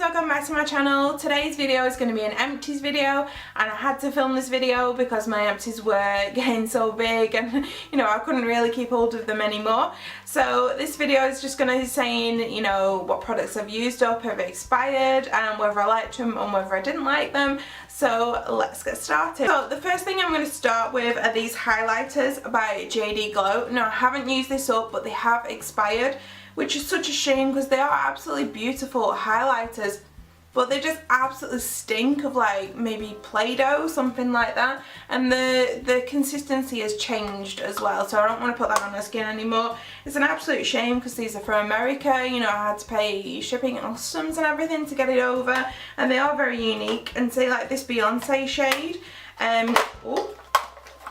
welcome back to my channel. Today's video is going to be an empties video, and I had to film this video because my empties were getting so big and I couldn't really keep hold of them anymore. So this video is just going to be saying what products I've used up, have expired, and whether I liked them and whether I didn't like them. So let's get started. So the first thing I'm going to start with are these highlighters by JD Glow. Now I haven't used this up, but they have expired, which is such a shame because they are absolutely beautiful highlighters, but they just absolutely stink of like maybe Play-Doh, something like that, and the consistency has changed as well, so I don't want to put that on my skin anymore. It's an absolute shame because these are from America, I had to pay shipping and customs and everything to get it over, and they are very unique. And say like this Beyonce shade,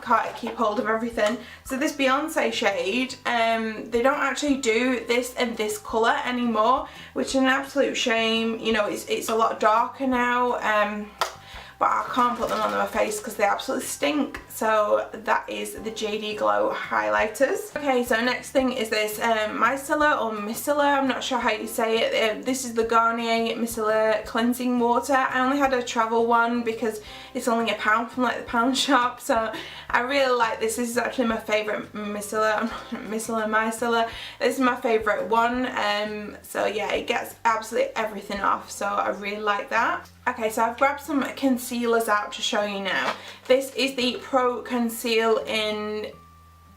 can't keep hold of everything. So this Beyonce shade, they don't actually do this in this colour anymore, which is an absolute shame. It's a lot darker now, but I can't put them on my face because they absolutely stink. So that is the JD Glow highlighters. Okay, so next thing is this micellar or micellar, I'm not sure how you say it. This is the Garnier micellar cleansing water. I only had a travel one because it's only £1 from like the pound shop, so I really like this. This is actually my favourite micellar. This is my favourite one. So yeah, it gets absolutely everything off, so I really like that. Okay, so I've grabbed some concealers out to show you now. This is the Pro Conceal in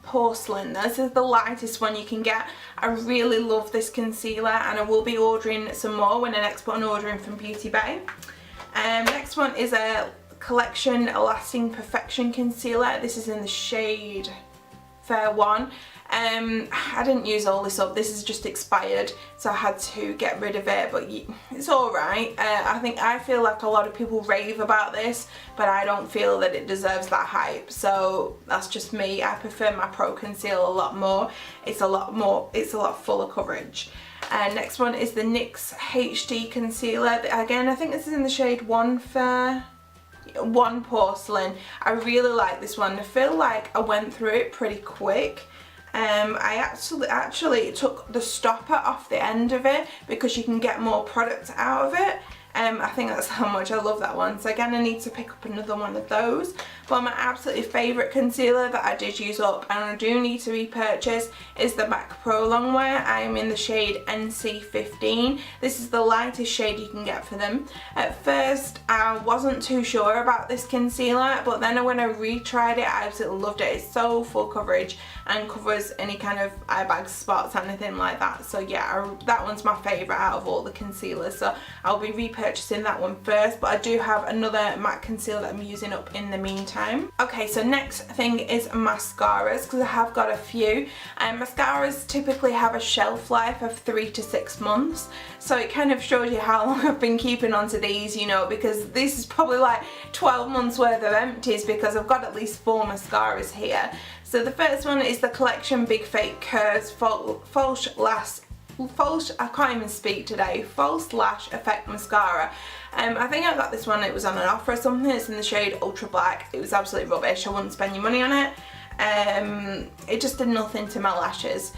Porcelain. This is the lightest one you can get. I really love this concealer, and I will be ordering some more when I next put an order in from Beauty Bay. Next one is a Collection Lasting Perfection Concealer. This is in the shade Fair One. I didn't use all this up. This is just expired, so I had to get rid of it, but it's alright. I feel like a lot of people rave about this, but I don't feel that it deserves that hype, so that's just me. I prefer my Pro Conceal a lot more. It's a lot fuller coverage. Next one is the NYX HD Concealer. Again, I think this is in the shade One Porcelain. I really like this one. I feel like I went through it pretty quick. I actually took the stopper off the end of it because you can get more product out of it. I think that's how much I love that one. So again, I need to pick up another one of those. But my absolutely favourite concealer that I did use up and I do need to repurchase is the MAC Pro Longwear. I am in the shade NC15. This is the lightest shade you can get for them. At first, I wasn't too sure about this concealer, but then when I retried it, I absolutely loved it. It's so full coverage and covers any kind of eye bag spots, anything like that. So yeah, that one's my favourite out of all the concealers. So I'll be repurchasing that one first, but I do have another MAC concealer that I'm using up in the meantime. Okay, so next thing is mascaras, because I have got a few. Mascaras typically have a shelf life of 3 to 6 months, so it kind of shows you how long I've been keeping on to these, because this is probably like 12 months worth of empties because I've got at least 4 mascaras here. So the first one is the Collection Big Fake Curves False Lash Effect Mascara. I think I got this one, it was on an offer or something. It's in the shade Ultra Black. It was absolutely rubbish. I wouldn't spend your money on it. It just did nothing to my lashes.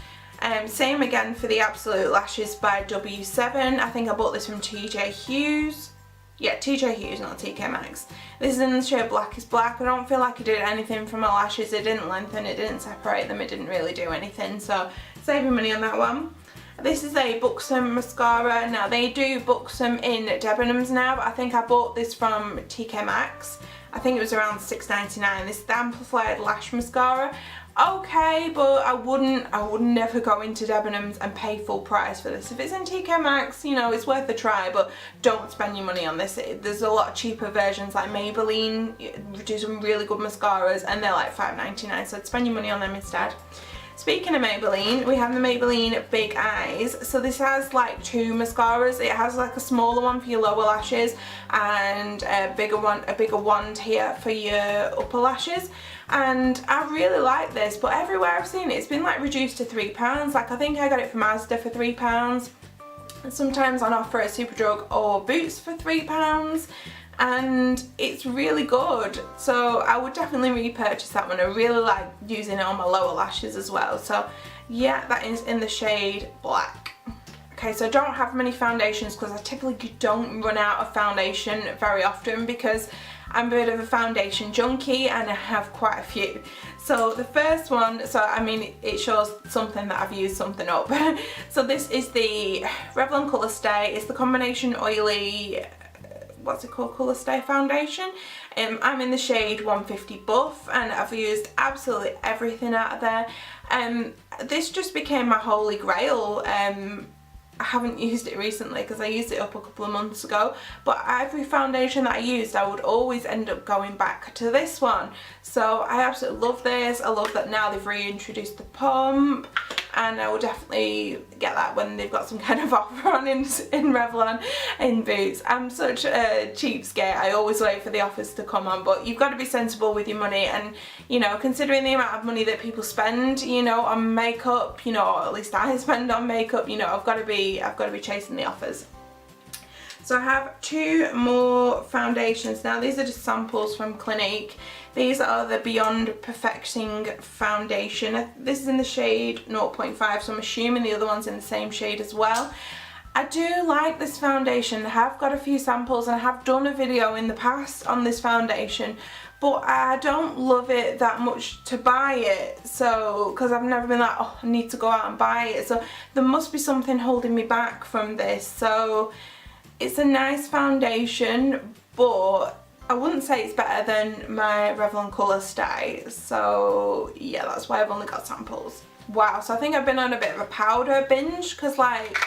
Same again for the Absolute Lashes by W7. I think I bought this from TJ Hughes. Yeah, TJ Hughes, not TK Maxx. This is in the shade Black is Black. I don't feel like it did anything for my lashes. It didn't lengthen, it didn't separate them, it didn't really do anything. So saving money on that one. This is a Buxom mascara. Now they do Buxom in Debenhams now, but I think I bought this from TK Maxx. I think it was around $6.99. This is the Amplified Lash Mascara. Okay, but I would never go into Debenhams and pay full price for this. If it's in TK Maxx, it's worth a try, but don't spend your money on this. There's a lot of cheaper versions like Maybelline do some really good mascaras and they're like $5.99, so I'd spend your money on them instead. Speaking of Maybelline, we have the Maybelline Big Eyes. So this has like 2 mascaras. It has like a smaller one for your lower lashes and a bigger wand here for your upper lashes. And I really like this, but everywhere I've seen it, it's been like reduced to £3. Like I think I got it from Asda for £3. And sometimes on offer at Superdrug or Boots for £3. And it's really good, so I would definitely repurchase that one. I really like using it on my lower lashes as well. So yeah, that is in the shade Black. Okay, so I don't have many foundations because I typically don't run out of foundation very often because I'm a bit of a foundation junkie and I have quite a few. So the first one, so I mean it shows something that I've used something up. So this is the Revlon Colour Stay. It's the combination oily, what's it called, Colour Stay foundation. I'm in the shade 150 Buff and I've used absolutely everything out of there. This just became my holy grail. I haven't used it recently because I used it up a couple of months ago, but every foundation that I used I would always end up going back to this one. So I absolutely love this. I love that now they've reintroduced the pump, and I will definitely get that when they've got some kind of offer on in Revlon in Boots. I'm such a cheapskate, I always wait for the offers to come on, but you've got to be sensible with your money, and you know, considering the amount of money that people spend, you know, on makeup, you know, or at least I spend on makeup, you know, I've got to be chasing the offers. So I have two more foundations now. These are just samples from Clinique. These are the Beyond Perfecting foundation. This is in the shade 0.5, so I'm assuming the other one's in the same shade as well. I do like this foundation. I have got a few samples and I have done a video in the past on this foundation, but I don't love it that much to buy it, so because I've never been like, oh, I need to go out and buy it, so there must be something holding me back from this. So it's a nice foundation, but I wouldn't say it's better than my Revlon Colour Stay. So yeah, that's why I've only got samples. Wow, so I think I've been on a bit of a powder binge because like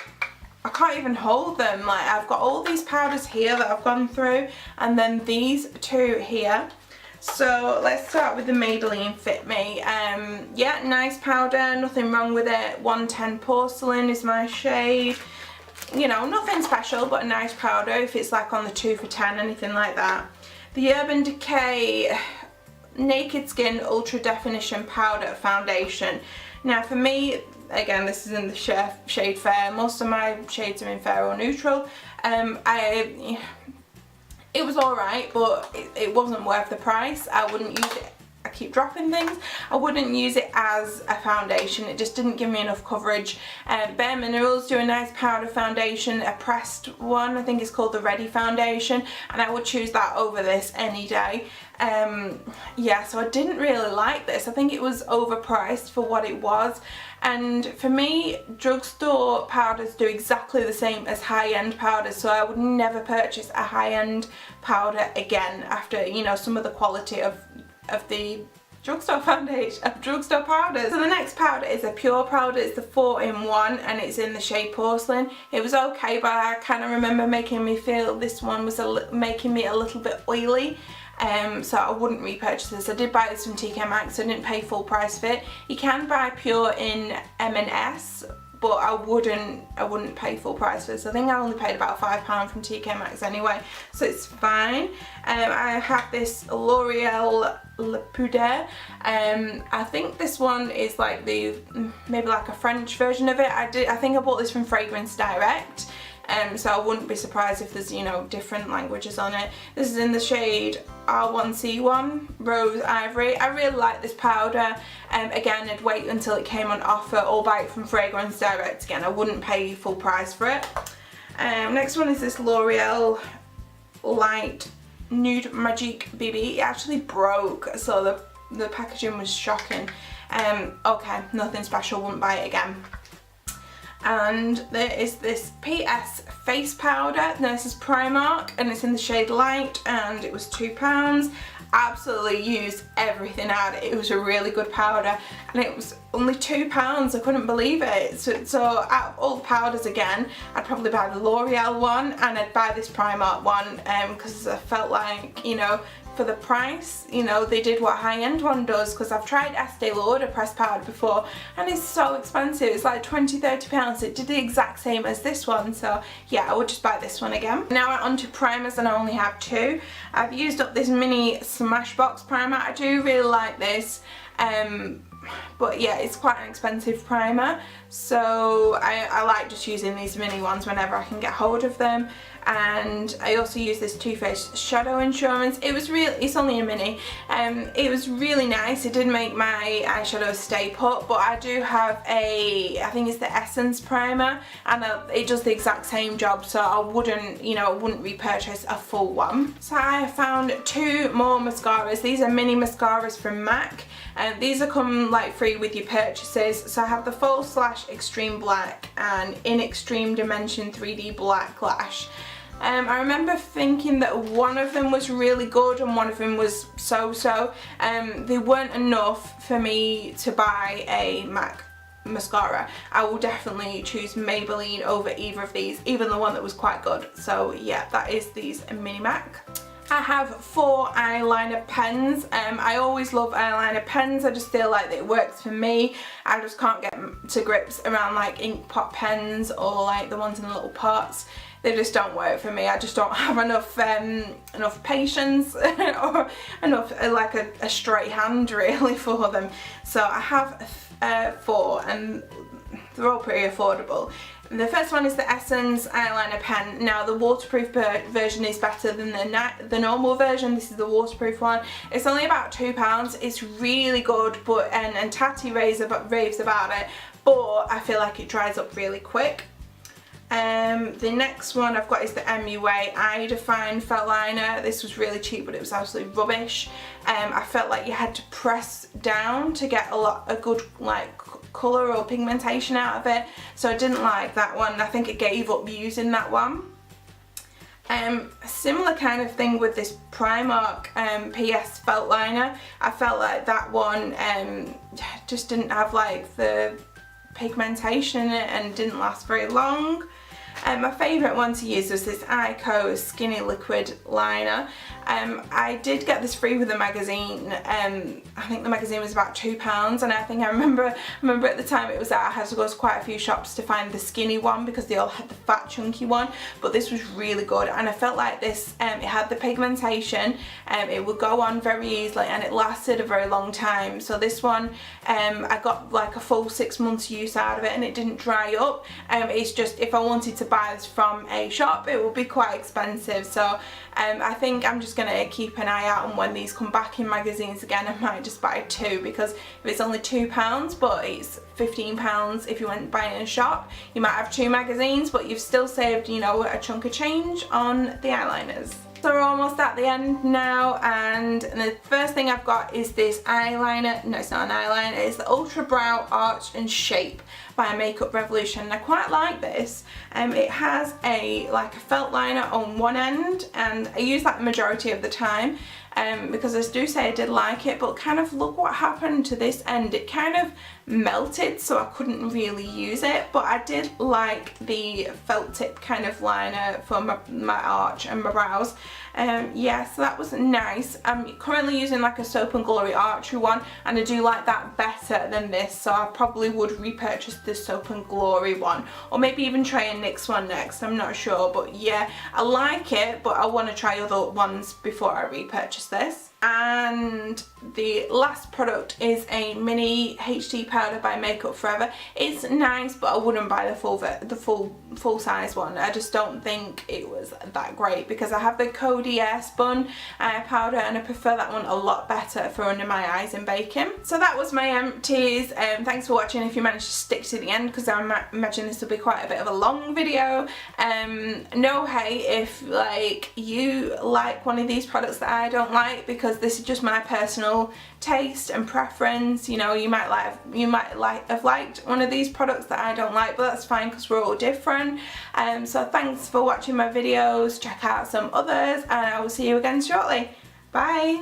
I can't even hold them. Like I've got all these powders here that I've gone through, and then these two here. So let's start with the Maybelline Fit Me. Yeah, nice powder, nothing wrong with it. 110 Porcelain is my shade. You know, nothing special, but a nice powder if it's like on the 2 for 10, anything like that. The Urban Decay Naked Skin Ultra Definition Powder Foundation. Now for me, again, this is in the shade Fair. Most of my shades are in Fair or Neutral. It was alright, but it wasn't worth the price. I wouldn't use it. I keep dropping things. I wouldn't use it as a foundation. It just didn't give me enough coverage. Bare Minerals do a nice powder foundation, a pressed one. I think it's called the Ready Foundation, and I would choose that over this any day. Yeah, so I didn't really like this. I think it was overpriced for what it was. And for me, drugstore powders do exactly the same as high-end powders, so I would never purchase a high-end powder again after, you know, some of the quality of the drugstore foundation, drugstore powders. So the next powder is a pure powder. It's the 4-in-1 and it's in the shade Porcelain. It was okay, but I kind of remember making me feel this one was making me a little bit oily. So I wouldn't repurchase this. I did buy this from TK Maxx, so I didn't pay full price for it. You can buy pure in M&S, but I wouldn't pay full price for this. I think I only paid about £5 from TK Maxx anyway, so it's fine. I have this L'Oreal Le Poudre. I think this one is like maybe like a French version of it. I think I bought this from Fragrance Direct. So I wouldn't be surprised if there's, you know, different languages on it. This is in the shade R1C1 Rose Ivory. I really like this powder. Again, I'd wait until it came on offer or buy it from Fragrance Direct again. I wouldn't pay full price for it. Next one is this L'Oreal Light Nude Magic BB. It actually broke, so the packaging was shocking. Okay, nothing special, wouldn't buy it again. And there is this PS face powder. Now this is Primark and it's in the shade Light and it was £2. Absolutely used everything out of it. It was a really good powder and it was only £2. I couldn't believe it. So out of all the powders again, I'd probably buy the L'Oreal one and I'd buy this Primark one because I felt like, you know, for the price, you know, they did what a high-end one does, because I've tried Estee Lauder pressed powder before and it's so expensive. It's like £20–30. It did the exact same as this one, so yeah, I would just buy this one again. Now we're on to primers and I only have two. I've used up this mini Smashbox primer. I do really like this. but yeah, it's quite an expensive primer, so I like just using these mini ones whenever I can get hold of them. And I also use this Too Faced Shadow Insurance. It's only a mini. It was really nice. It did make my eyeshadows stay put, but I do have I think it's the Essence primer, and it does the exact same job, so I wouldn't, you know, I wouldn't repurchase a full one. So I found 2 more mascaras. These are mini mascaras from MAC. These are come like free with your purchases. So I have the Full Slash Extreme Black and In Extreme Dimension 3D Black Lash. I remember thinking that one of them was really good and one of them was so-so. They weren't enough for me to buy a MAC mascara. I will definitely choose Maybelline over either of these, even the one that was quite good. So yeah, that is these mini MAC. I have 4 eyeliner pens. I always love eyeliner pens. I just feel like it works for me. I just can't get to grips around like ink pot pens or like the ones in the little pots. They just don't work for me. I just don't have enough patience or enough like a straight hand really for them. So I have 4, and they're all pretty affordable. The first one is the Essence eyeliner pen. Now the waterproof version is better than the normal version. This is the waterproof one. It's only about £2. It's really good, but and Tati raves about it, but I feel like it dries up really quick. The next one I've got is the MUA Eye Define felt liner. This was really cheap, but it was absolutely rubbish. I felt like you had to press down to get a good like colour or pigmentation out of it, so I didn't like that one. I think I gave up using that one. A similar kind of thing with this Primark PS felt liner. I felt like that one just didn't have like the pigmentation in it and didn't last very long. My favourite one to use was this Ico Skinny Liquid Liner. I did get this free with the magazine. I think the magazine was about £2, and I remember at the time it was out, I had to go to quite a few shops to find the skinny one because they all had the fat chunky one, but this was really good, and I felt like this, it had the pigmentation, it would go on very easily, and it lasted a very long time. So this one, I got like a full 6 months use out of it, and it didn't dry up. It's just if I wanted to buy this from a shop, it would be quite expensive, so I think I'm just going to keep an eye out on when these come back in magazines again. I might just buy 2, because if it's only £2 but it's £15 if you went buying in a shop, you might have 2 magazines, but you've still saved, you know, a chunk of change on the eyeliners. So we're almost at the end now, and the first thing I've got is this eyeliner. No, it's not an eyeliner, it's the Ultra Brow Arch and Shape by Makeup Revolution, and I quite like this. It has like a felt liner on one end, and I use that the majority of the time because I do say I did like it, but kind of look what happened to this end. It kind of melted, so I couldn't really use it, but I did like the felt tip kind of liner for my arch and my brows. Yeah, so that was nice. I'm currently using like a Soap and Glory Archery one, and I do like that better than this, so I probably would repurchase the Soap and Glory one, or maybe even try a NYX one next. I'm not sure, but yeah, I like it, but I want to try other ones before I repurchase this. And the last product is a mini HD powder by Makeup Forever. It's nice, but I wouldn't buy the full size one. I just don't think it was that great, because I have the Cody Air Spun powder, and I prefer that one a lot better for under my eyes in baking. So that was my empties. Thanks for watching if you managed to stick to the end, because I imagine this will be quite a bit of a long video. No hate if like you like one of these products that I don't like, because this is just my personal taste and preference. You know, you might have liked one of these products that I don't like, but that's fine because we're all different. So thanks for watching my videos. Check out some others, and I will see you again shortly. Bye.